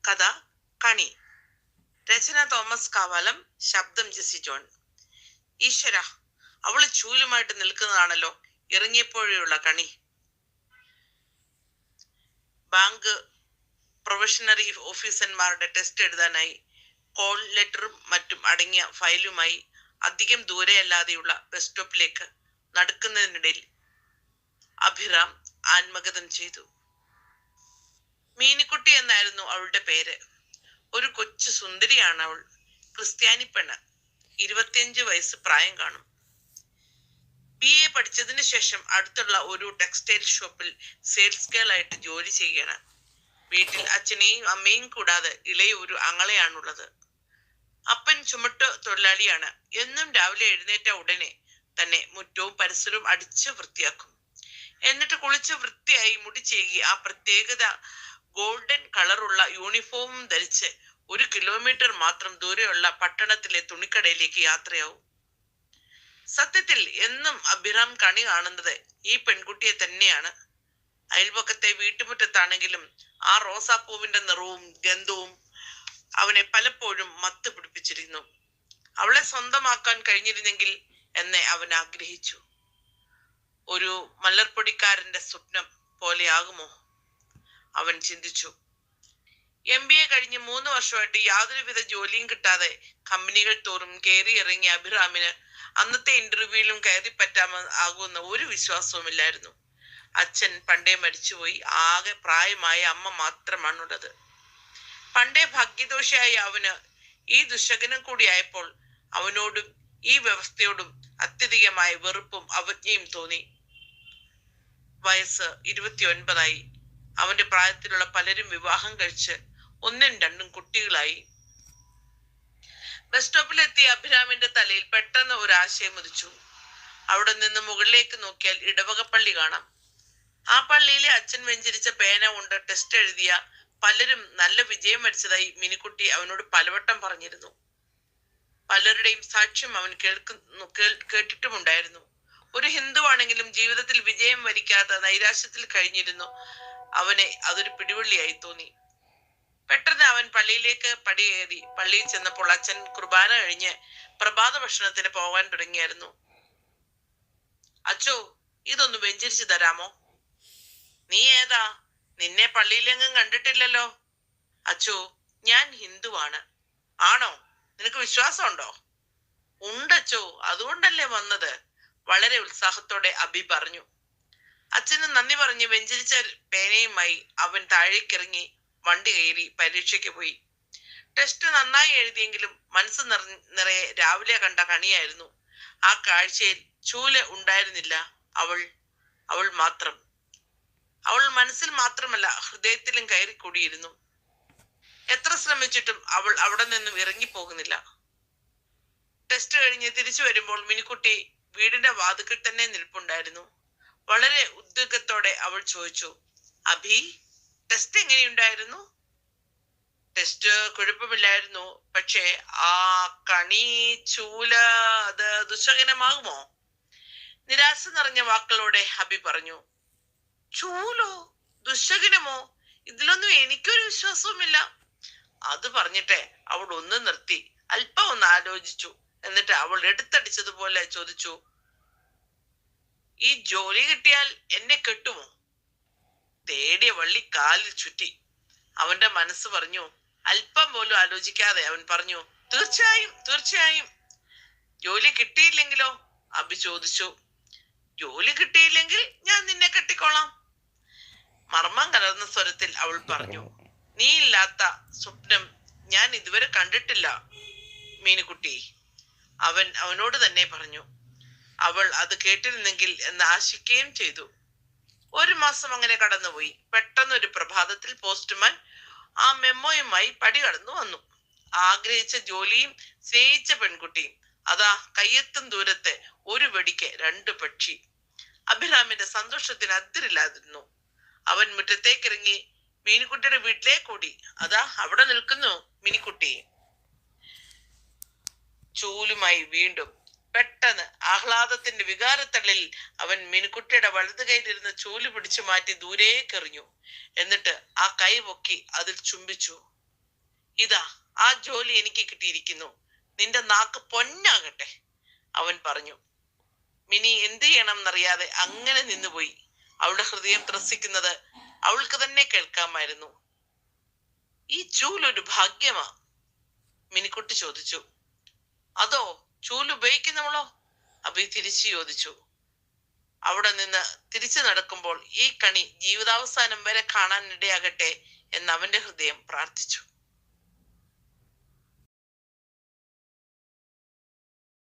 കഥ കണി. രചന തോമസ് കാവാലം. ശബ്ദം ജെസി ജോൺ. ഈശ്വര, അവള് ചൂലുമായിട്ട് നിൽക്കുന്നതാണല്ലോ ഇറങ്ങിയപ്പോഴേയുള്ള കണി. ബാങ്ക് പ്രൊഫഷണറി ഓഫീസർമാരുടെ ടെസ്റ്റ് എഴുതാനായി കോൾ ലെറ്ററും മറ്റും അടങ്ങിയ ഫയലുമായി അധികം ദൂരെയല്ലാതെയുള്ള ബസ് സ്റ്റോപ്പിലേക്ക് നടക്കുന്നതിനിടയിൽ അഭിറാം ആത്മഗതം ചെയ്തു. മീനിക്കുട്ടി എന്നായിരുന്നു അവളുടെ പേര്. ഒരു കൊച്ചു സുന്ദരിയാണ് അവൾ. ക്രിസ്ത്യാനി പെണ്ണ്. 25 വയസ്സ് പ്രായം കാണും. BA പഠിച്ചതിന് ശേഷം അടുത്തുള്ള ഒരു ടെക്സ്റ്റൈൽ ഷോപ്പിൽ സെയിൽസ് ഗേൾ ആയിട്ട് ജോലി ചെയ്യണം. വീട്ടിൽ അച്ഛനെയും അമ്മയും കൂടാതെ ഇളയ ഒരു അങ്ങളെയാണുള്ളത്. അപ്പൻ ചുമട്ട് തൊഴിലാളിയാണ്. എന്നും രാവിലെ എഴുന്നേറ്റ ഉടനെ തന്നെ മുറ്റവും പരിസരവും അടിച്ച് വൃത്തിയാക്കും. എന്നിട്ട് കുളിച്ച് വൃത്തിയായി മുടി ചെയ്യി ആ പ്രത്യേകത ഗോൾഡൻ കളറുള്ള യൂണിഫോമും ധരിച്ച് 1 കിലോമീറ്റർ മാത്രം ദൂരെയുള്ള പട്ടണത്തിലെ തുണിക്കടയിലേക്ക് യാത്രയാവും. സത്യത്തിൽ എന്നും അഭിറാം കണി കാണുന്നത് ഈ പെൺകുട്ടിയെ തന്നെയാണ്. അയൽപക്കത്തെ വീട്ടുമുറ്റത്താണെങ്കിലും ആ റോസാപ്പൂവിന്റെ നിറവും ഗന്ധവും അവനെ പലപ്പോഴും മത്ത് പിടിപ്പിച്ചിരുന്നു. അവളെ സ്വന്തമാക്കാൻ കഴിഞ്ഞിരുന്നെങ്കിൽ എന്ന് അവൻ ആഗ്രഹിച്ചു. ഒരു മലർപ്പൊടിക്കാരന്റെ സ്വപ്നം പോലെയാകുമോ അവൻ ചിന്തിച്ചു. MBA കഴിഞ്ഞ് 3 വർഷമായിട്ട് യാതൊരുവിധ ജോലിയും കിട്ടാതെ കമ്പനികൾ തോറും കയറി ഇറങ്ങിയ അഭിറാമിന് അന്നത്തെ ഇന്റർവ്യൂവിലും കയറി ആകുമെന്ന ഒരു വിശ്വാസവുമില്ലായിരുന്നു. അച്ഛൻ പണ്ടേ മരിച്ചുപോയി. ആകെ പ്രായമായ അമ്മ മാത്രമാണുള്ളത്. പണ്ടേ ഭാഗ്യദോഷിയായ അവന് ഈ ദുശകനം കൂടിയായപ്പോൾ അവനോടും ഈ വ്യവസ്ഥയോടും അത്യധികമായ വെറുപ്പും അവജ്ഞയും തോന്നി. വയസ്സ് 29. അവന്റെ പ്രായത്തിലുള്ള പലരും വിവാഹം കഴിച്ച് 1ഉം 2ഉം കുട്ടികളായി. ബസ് സ്റ്റോപ്പിലെത്തിയ അഭിരാമിന്റെ തലയിൽ പെട്ടെന്ന് ഒരു ആശയം ഉദിച്ചു. അവിടെ നിന്ന് മുകളിലേക്ക് നോക്കിയാൽ ഇടവകപ്പള്ളി കാണാം. ആ പള്ളിയിലെ അച്ഛൻ വെഞ്ചരിച്ച പേന കൊണ്ട് ടെസ്റ്റ് എഴുതിയ പലരും നല്ല വിജയം വരിച്ചതായി മിനിക്കുട്ടി അവനോട് പലവട്ടം പറഞ്ഞിരുന്നു. പലരുടെയും സാക്ഷ്യം അവൻ കേട്ടിട്ടുമുണ്ടായിരുന്നു. ഒരു ഹിന്ദുവാണെങ്കിലും ജീവിതത്തിൽ വിജയം വരിക്കാത്ത നൈരാശ്യത്തിൽ കഴിഞ്ഞിരുന്നു. അവനെ അതൊരു പിടിവള്ളിയായി തോന്നി. പെട്ടെന്ന് അവൻ പള്ളിയിലേക്ക് പടിയേറി. പള്ളിയിൽ ചെന്നപ്പോൾ അച്ഛൻ കുർബാന കഴിഞ്ഞ് പ്രഭാത ഭക്ഷണത്തിന് പോകാൻ തുടങ്ങിയായിരുന്നു. അച്ചോ, ഇതൊന്ന് വെഞ്ചരിച്ചു തരാമോ? നീ ഏതാ? നിന്നെ പള്ളിയിലെങ്ങും കണ്ടിട്ടില്ലല്ലോ. അച്ചോ, ഞാൻ ഹിന്ദുവാണ്. ആണോ? നിനക്ക് വിശ്വാസമുണ്ടോ? ഉണ്ടച്ചോ, അതുകൊണ്ടല്ലേ വന്നത്. വളരെ ഉത്സാഹത്തോടെ അബി പറഞ്ഞു. അച്ഛന് നന്ദി പറഞ്ഞ് വെഞ്ചരിച്ച പേനയുമായി അവൻ താഴേക്കിറങ്ങി വണ്ടി കയറി പരീക്ഷയ്ക്ക് പോയി. ടെസ്റ്റ് നന്നായി എഴുതിയെങ്കിലും മനസ്സ് നിറയെ രാവിലെ കണ്ട കണിയായിരുന്നു. ആ കാഴ്ചയിൽ ചൂല് ഉണ്ടായിരുന്നില്ല. അവൾ മാത്രം. അവൾ മനസ്സിൽ മാത്രമല്ല ഹൃദയത്തിലും കയറിക്കൂടിയിരുന്നു. എത്ര ശ്രമിച്ചിട്ടും അവൾ അവിടെ നിന്നും ഇറങ്ങിപ്പോകുന്നില്ല. ടെസ്റ്റ് കഴിഞ്ഞ് തിരിച്ചു വരുമ്പോൾ മിനിക്കുട്ടി വീടിന്റെ വാതിക്കൽ തന്നെ നിൽപ്പുണ്ടായിരുന്നു. വളരെ ഉദ്വേഗത്തോടെ അവൾ ചോദിച്ചു, അഭി, ടെസ്റ്റ് എങ്ങനെയുണ്ടായിരുന്നു? ടെസ്റ്റ് കുഴപ്പമില്ലായിരുന്നു. പക്ഷേ ആ കണി ചൂല അത് ദുശകനമാകുമോ? നിരാശ നിറഞ്ഞ വാക്കുകളോടെ അഭി പറഞ്ഞു. ചൂലോ? ദുശകനമോ? ഇതിലൊന്നും എനിക്കൊരു വിശ്വാസവുമില്ല. അത് പറഞ്ഞിട്ട് അവൾ ഒന്ന് നിർത്തി അല്പം ഒന്ന് ആലോചിച്ചു. എന്നിട്ട് അവൾ എടുത്തടിച്ചതുപോലെ ചോദിച്ചു, ഈ ജോലി കിട്ടിയാൽ എന്നെ കെട്ടുമോ? തേടിയ വള്ളി കാലിൽ ചുറ്റി. അവന്റെ മനസ്സ് പറഞ്ഞു. അല്പം പോലും ആലോചിക്കാതെ അവൻ പറഞ്ഞു, തീർച്ചയായും തീർച്ചയായും. ജോലി കിട്ടിയില്ലെങ്കിലോ? അഭി ചോദിച്ചു. ജോലി കിട്ടിയില്ലെങ്കിൽ ഞാൻ നിന്നെ കെട്ടിക്കോളാം. മർമ്മം കലർന്ന സ്വരത്തിൽ അവൾ പറഞ്ഞു. നീ ഇല്ലാത്ത സ്വപ്നം ഞാൻ ഇതുവരെ കണ്ടിട്ടില്ല മീനുകുട്ടി. അവനോട് തന്നെ പറഞ്ഞു. അവൾ അത് കേട്ടിരുന്നെങ്കിൽ എന്ന് ആശിക്കുകയും ചെയ്തു. 1 മാസം അങ്ങനെ കടന്നുപോയി. പെട്ടെന്ന് ഒരു പ്രഭാതത്തിൽ പോസ്റ്റ്മാൻ ആ മെമ്മോയുമായി പടി കടന്നു വന്നു. ആഗ്രഹിച്ച ജോലിയും സ്നേഹിച്ച പെൺകുട്ടിയും. അതാ കയ്യെത്തും ദൂരത്തെ ഒരു വെടിക്ക് 2 പക്ഷി. അഭിരാമിന്റെ സന്തോഷത്തിന് അതിരില്ലാതിരുന്നു. അവൻ മുറ്റത്തേക്കിറങ്ങി മീനുകുട്ടിയുടെ വീട്ടിലേക്ക് ഓടി. അതാ അവിടെ നിൽക്കുന്നു മിനിക്കുട്ടി, ചൂലുമായി വീണ്ടും. പെട്ടെന്ന് ആഹ്ലാദത്തിന്റെ വികാരത്തള്ളിൽ അവൻ മിനിക്കുട്ടിയുടെ വലതു കൈയിലിരുന്ന് ചൂല് പിടിച്ചു മാറ്റി ദൂരേക്കെറിഞ്ഞു. എന്നിട്ട് ആ കൈ പൊക്കി അതിൽ ചുംബിച്ചു. ഇതാ ആ ജോലി എനിക്ക് കിട്ടിയിരിക്കുന്നു, നിന്റെ നാക്ക് പൊന്നാകട്ടെ, അവൻ പറഞ്ഞു. മിനി എന്ത് ചെയ്യണം എന്നറിയാതെ അങ്ങനെ നിന്നുപോയി. അവളുടെ ഹൃദയം ത്രസിക്കുന്നത് അവൾക്ക് തന്നെ കേൾക്കാമായിരുന്നു. ഈ ചൂലൊരു ഭാഗ്യമാ, മിനിക്കുട്ടി ചോദിച്ചു. അതോ, ചൂല് ഉപയോഗിക്കുന്നവളോ? അഭി തിരിച്ചു ചോദിച്ചു. അവിടെ നിന്ന് തിരിച്ചു നടക്കുമ്പോൾ ഈ കണി ജീവിതാവസാനം വരെ കാണാൻ ഇടയാകട്ടെ എന്ന് അവന്റെ ഹൃദയം പ്രാർത്ഥിച്ചു.